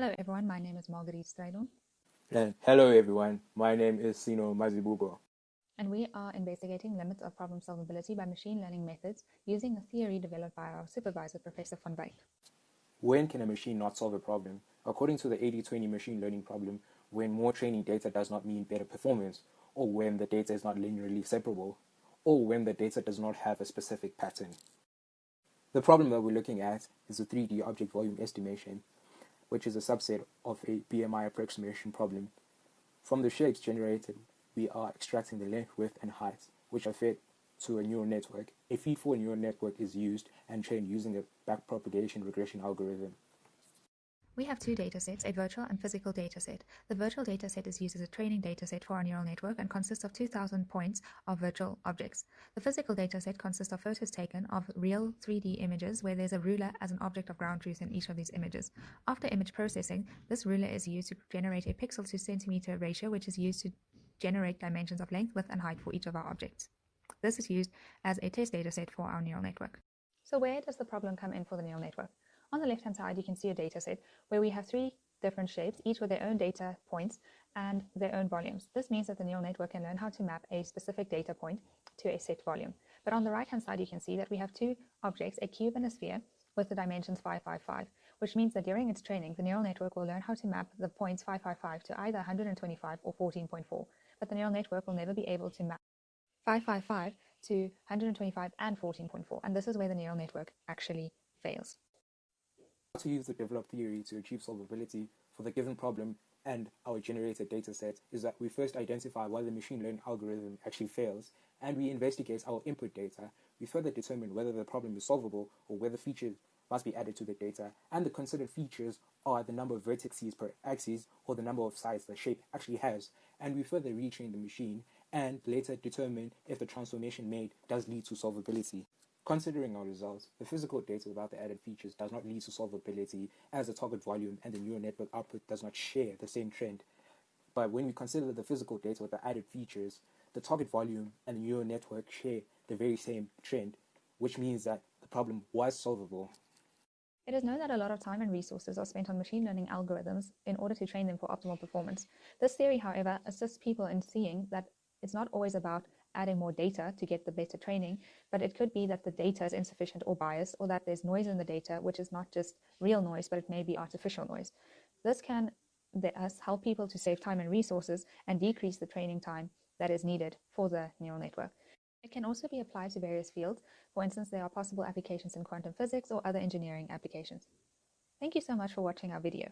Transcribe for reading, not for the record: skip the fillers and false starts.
Hello everyone, my name is Marguerite Strijdom, And hello everyone, my name is Sino Mazibubo. and we are investigating limits of problem solvability by machine learning methods using a theory developed by our supervisor, Professor van Wyk. When can a machine not solve a problem? According to the 80-20 machine learning problem, when more training data does not mean better performance, or when the data is not linearly separable, or when the data does not have a specific pattern. The problem that we're looking at is the 3D object volume estimation, which is a subset of a BMI approximation problem. From the shapes generated, we are extracting the length, width, and height, which are fed to a neural network. A feed-forward neural network is used and trained using a backpropagation regression algorithm. We have two datasets, a virtual and physical dataset. The virtual dataset is used as a training dataset for our neural network and consists of 2,000 points of virtual objects. The physical dataset consists of photos taken of real 3D images where there's a ruler as an object of ground truth in each of these images. After image processing, this ruler is used to generate a pixel to centimeter ratio, which is used to generate dimensions of length, width, and height for each of our objects. This is used as a test dataset for our neural network. So where does the problem come in for the neural network? On the left-hand side, you can see a dataset where we have three different shapes, each with their own data points and their own volumes. This means that the neural network can learn how to map a specific data point to a set volume. But on the right-hand side, you can see that we have two objects, a cube and a sphere, with the dimensions 555, which means that during its training, the neural network will learn how to map the points 555 to either 125 or 14.4. But the neural network will never be able to map 555 to 125 and 14.4. And this is where the neural network actually fails. How to use the developed theory to achieve solvability for the given problem and our generated data set is that we first identify why the machine learning algorithm actually fails, and we investigate our input data. We further determine whether the problem is solvable or whether features must be added to the data, and the considered features are the number of vertices per axis or the number of sides the shape actually has, and we further retrain the machine and later determine if the transformation made does lead to solvability. Considering our results, the physical data without the added features does not lead to solvability, as the target volume and the neural network output does not share the same trend. But when we consider the physical data with the added features, the target volume and the neural network share the very same trend, which means that the problem was solvable. It is known that a lot of time and resources are spent on machine learning algorithms in order to train them for optimal performance. This theory, however, assists people in seeing that it's not always about adding more data to get the better training, but it could be that the data is insufficient or biased, or that there's noise in the data, which is not just real noise, but it may be artificial noise. This can thus help people to save time and resources and decrease the training time that is needed for the neural network. It can also be applied to various fields. For instance, there are possible applications in quantum physics or other engineering applications. Thank you so much for watching our video.